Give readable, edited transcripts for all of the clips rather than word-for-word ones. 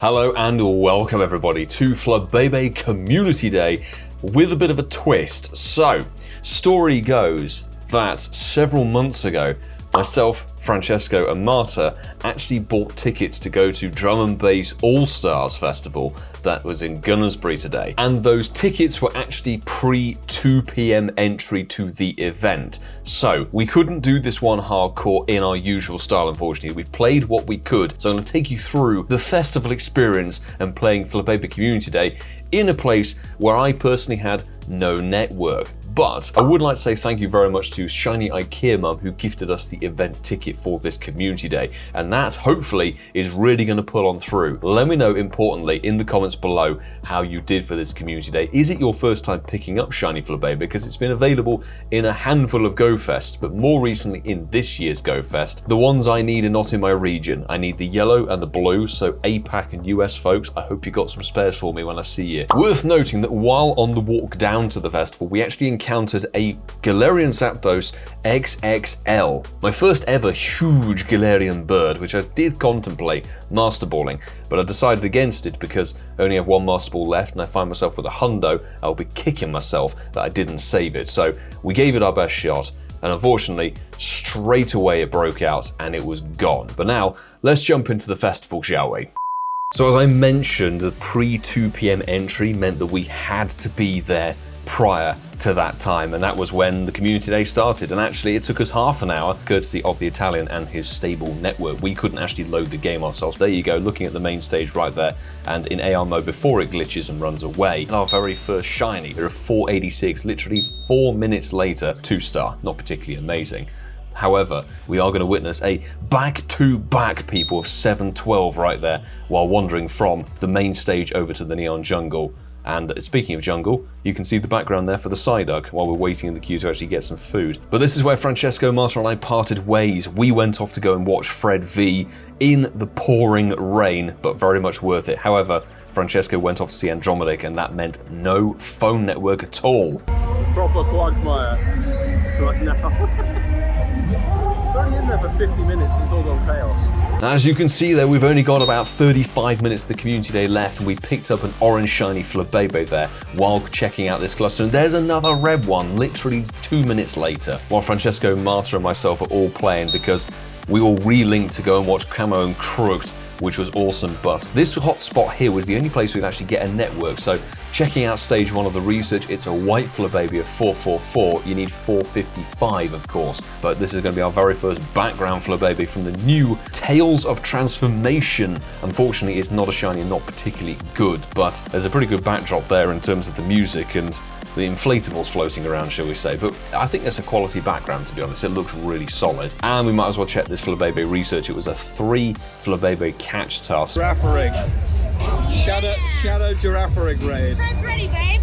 Hello and welcome everybody to Flabébé Community Day with a bit of a twist. So, story goes that several months ago, myself, Francesco and Marta actually bought tickets to go to Drum & Bass AllStars Festival that was in Gunnersbury today. And those tickets were actually pre-2 p.m. entry to the event. So we couldn't do this one hardcore in our usual style, unfortunately. We played what we could. So I'm going to take you through the festival experience and playing Flabébé Community Day in a place where I personally had no network. But I would like to say thank you very much to Shiny IKEA Mum who gifted us the event ticket for this community day. And that hopefully is really going to pull on through. Let me know importantly in the comments below how you did for this community day. Is it your first time picking up Shiny Flabébé? Because it's been available in a handful of Go Fests, but more recently in this year's Go Fest. The ones I need are not in my region. I need the yellow and the blue, so APAC and US folks, I hope you got some spares for me when I see you. Worth noting that while on the walk down to the festival, we actually encountered a Galarian Zapdos XXL. My first ever huge Galarian bird, which I did contemplate Master Balling, but I decided against it because I only have one Master Ball left and I find myself with a Hundo. I'll be kicking myself that I didn't save it. So we gave it our best shot. And unfortunately, straight away it broke out and it was gone. But now, let's jump into the festival, shall we? So as I mentioned, the pre-2 p.m. entry meant that we had to be there prior to that time, and that was when the community day started. And actually it took us half an hour, courtesy of the Italian and his stable network. We couldn't actually load the game ourselves. There you go, looking at the main stage right there, and in AR mode before it glitches and runs away. And our very first shiny, there are 486, literally 4 minutes later, 2-star, not particularly amazing. However, we are going to witness a back-to-back people of 712 right there while wandering from the main stage over to the Neon Jungle. And speaking of jungle, you can see the background there for the Psyduck while we're waiting in the queue to actually get some food. But this is where Francesco, Marta and I parted ways. We went off to go and watch Fred V in the pouring rain, but very much worth it. However, Francesco went off to see Andromedic and that meant no phone network at all. Proper quagmire right now. We're only in there for 50 minutes, it's all gone chaos. As you can see there, we've only got about 35 minutes of the community day left, and we picked up an orange shiny Flabebe there while checking out this cluster. And there's another red one, literally 2 minutes later, while Francesco, Marta and myself are all playing because we all re-linked to go and watch Camo and Crooked, which was awesome. But this hotspot here was the only place we'd actually get a network. So checking out stage 1 of the research, it's a white Flabebe of 444. You need 455, of course. But this is going to be our very first background Flabebe from the new Tales of Transformation. Unfortunately, it's not a shiny and not particularly good, but there's a pretty good backdrop there in terms of the music and the inflatables floating around, shall we say. But I think it's a quality background, to be honest. It looks really solid. And we might as well check this Flabebe research. It was a 3 Flabebe catch task. Giraffe rig. Shadow giraffe rig raid. That's ready, babe.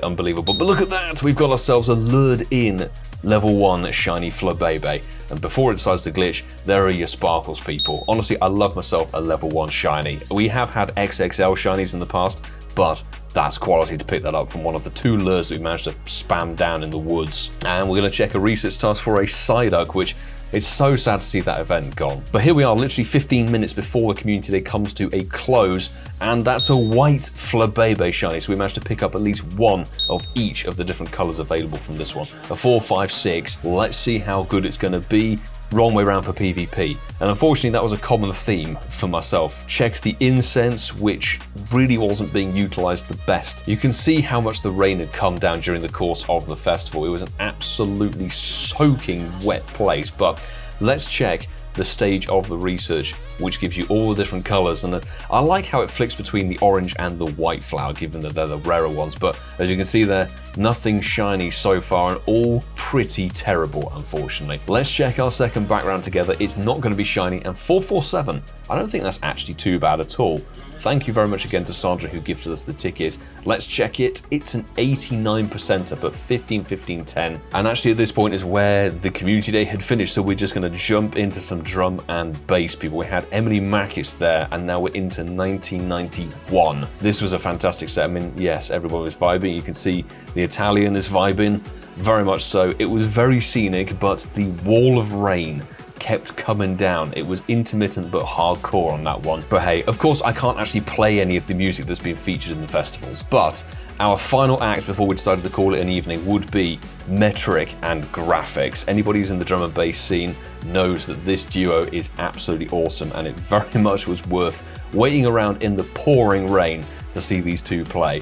Unbelievable. But look at that. We've got ourselves a lured in level 1 shiny Flabebe. And before it decides to glitch, there are your sparkles, people. Honestly, I love myself a level 1 shiny. We have had XXL shinies in the past, but that's quality to pick that up from one of the 2 lures that we managed to spam down in the woods. And we're going to check a research task for a Psyduck, which it's so sad to see that event gone. But here we are, literally 15 minutes before the community day comes to a close, and that's a white Flabebe shiny. So we managed to pick up at least 1 of each of the different colors available from this one. A 4, 5, 6. Let's see how good it's going to be. Wrong way around for PvP. And unfortunately, that was a common theme for myself. Checked the incense, which really wasn't being utilized the best. You can see how much the rain had come down during the course of the festival. It was an absolutely soaking wet place, but let's check the stage of the research, which gives you all the different colors. And I like how it flicks between the orange and the white flower, given that they're the rarer ones. But as you can see there, nothing shiny so far and all pretty terrible, unfortunately. Let's check our second background together. It's not going to be shiny, and 447, I don't think that's actually too bad at all. Thank you very much again to Sandra who gifted us the ticket. Let's check it. It's an 89% up at 15, 15, 10. And actually at this point is where the community day had finished. So we're just going to jump into some drum and bass, people. We had Emily Mackis there, and now we're into 1991. This was a fantastic set. I mean, yes, everyone was vibing. You can see the Italian is vibing, very much so. It was very scenic, but the wall of rain kept coming down. It was intermittent but hardcore on that one. But hey, of course I can't actually play any of the music that's been featured in the festivals, but our final act before we decided to call it an evening would be Metric and Graphics. Anybody who's in the drum and bass scene knows that this duo is absolutely awesome, and it very much was worth waiting around in the pouring rain to see these two play.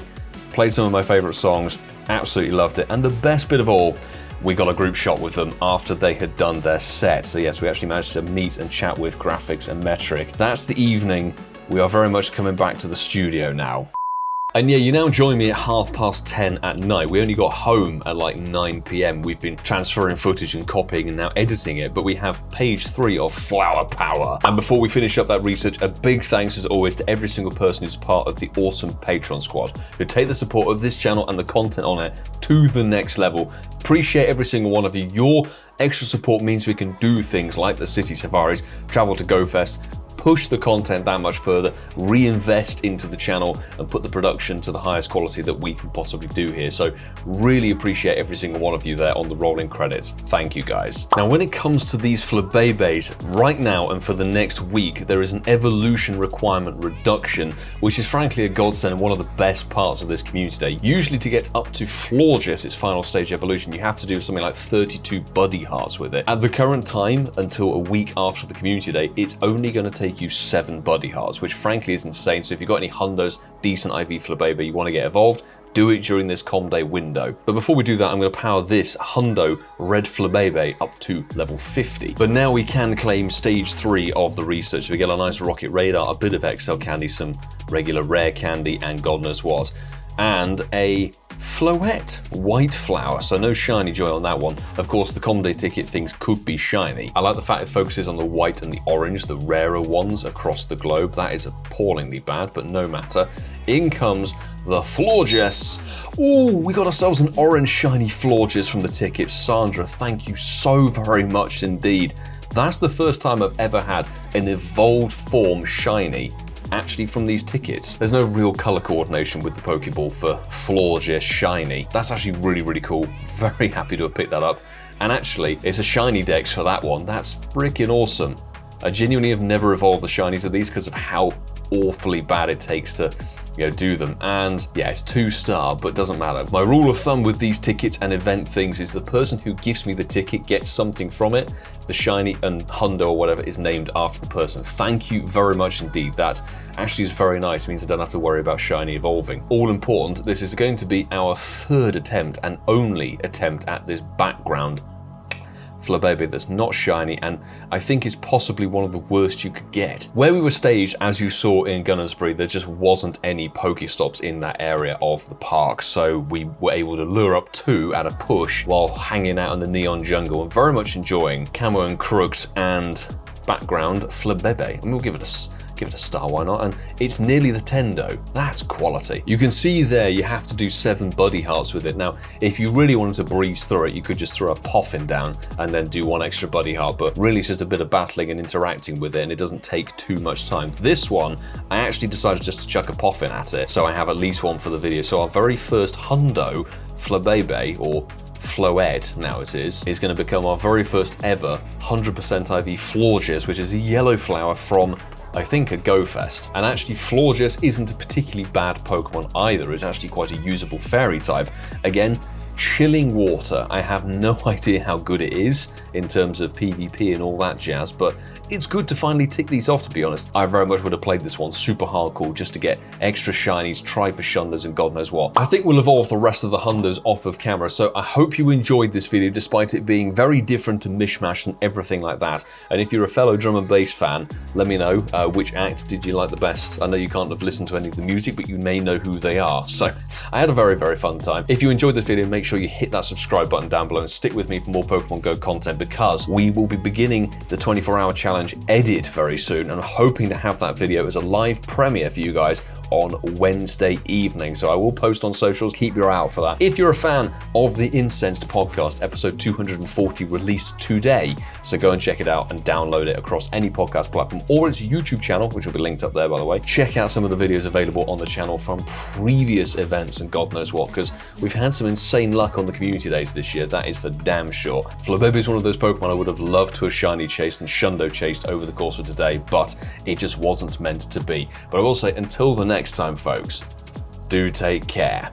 Played some of my favorite songs, absolutely loved it, and the best bit of all, we got a group shot with them after they had done their set. So yes, we actually managed to meet and chat with Graphics and Metric. That's the evening. We are very much coming back to the studio now. And yeah, you now join me at 10:30 at night. We only got home at like 9 PM. We've been transferring footage and copying and now editing it, but we have page 3 of Flower Power. And before we finish up that research, a big thanks as always to every single person who's part of the awesome Patreon squad, who take the support of this channel and the content on it to the next level. Appreciate every single one of you. Your extra support means we can do things like the city safaris, travel to Go Fest, push the content that much further, reinvest into the channel, and put the production to the highest quality that we can possibly do here. So really appreciate every single one of you there on the rolling credits. Thank you guys. Now when it comes to these Flabébés, right now and for the next week, there is an evolution requirement reduction, which is frankly a godsend and one of the best parts of this community day. Usually to get up to Florges, its final stage evolution, you have to do something like 32 buddy hearts with it. At the current time, until a week after the community day, it's only going to take you 7 buddy hearts, which frankly is insane. So if you've got any Hundos, decent IV Flabébé you want to get evolved, do it during this com day window. But before we do that, I'm going to power this Hundo Red Flabébé up to level 50. But now we can claim stage 3 of the research. We get a nice rocket radar, a bit of XL candy, some regular rare candy, and God knows what. And a Floette white flower, so no shiny joy on that one. Of course, the com day ticket things could be shiny. I like the fact it focuses on the white and the orange, the rarer ones across the globe. That is appallingly bad, but no matter. In comes the Florges. Ooh, we got ourselves an orange shiny Florges from the ticket. Sandra, thank you so very much indeed. That's the first time I've ever had an evolved form shiny actually from these tickets. There's no real color coordination with the Pokeball for Florges shiny. That's actually really, really cool. Very happy to have picked that up. And actually, it's a shiny dex for that one. That's freaking awesome. I genuinely have never evolved the shinies of these because of how awfully bad it takes to do them. And yeah, it's 2-star, but doesn't matter. My rule of thumb with these tickets and event things is the person who gives me the ticket gets something from it. The shiny and Hundo or whatever is named after the person. Thank you very much indeed. That actually is very nice. It means I don't have to worry about shiny evolving. All important, this is going to be our 3rd attempt and only attempt at this background Flabébé that's not shiny, and I think it's possibly one of the worst you could get. Where we were staged, as you saw in Gunnersbury, there just wasn't any Pokestops in that area of the park, so we were able to lure up 2 at a push while hanging out in the neon jungle and very much enjoying Camo and Crooks and background Flabébé. And we'll give it a star, why not? And it's nearly the Tendo. That's quality. You can see there you have to do 7 buddy hearts with it. Now, if you really wanted to breeze through it, you could just throw a Poffin down and then do 1 extra buddy heart, but really it's just a bit of battling and interacting with it, and it doesn't take too much time. This one, I actually decided just to chuck a Poffin at it, so I have at least 1 for the video. So our very first Hundo Flabébé, or Floette now it is going to become our very first ever 100% IV Florges, which is a yellow flower from, I think, a Go Fest. And actually Florges isn't a particularly bad Pokemon either. It's actually quite a usable fairy type. Again, chilling water. I have no idea how good it is in terms of PvP and all that jazz, but it's good to finally tick these off, to be honest. I very much would have played this one super hardcore just to get extra shinies, try for Shundos, and God knows what. I think we'll evolve the rest of the Hundos off of camera, so I hope you enjoyed this video despite it being very different to Mishmash and everything like that. And if you're a fellow drum and bass fan, let me know which act did you like the best. I know you can't have listened to any of the music, but you may know who they are. So I had a very, very fun time. If you enjoyed this video, make sure you hit that subscribe button down below and stick with me for more Pokemon Go content, because we will be beginning the 24-hour challenge edit very soon, and I'm hoping to have that video as a live premiere for you guys on Wednesday evening. So I will post on socials, keep your eye out for that. If you're a fan of the Incensed podcast, episode 240 released today, so go and check it out and download it across any podcast platform or its YouTube channel, which will be linked up there, by the way. Check out some of the videos available on the channel from previous events and God knows what, because we've had some insane luck on the community days this year, that is for damn sure. Flabebe is one of those Pokemon I would have loved to have shiny chased and Hundo chased over the course of today, but it just wasn't meant to be. But I will say, until the next time, folks, do take care.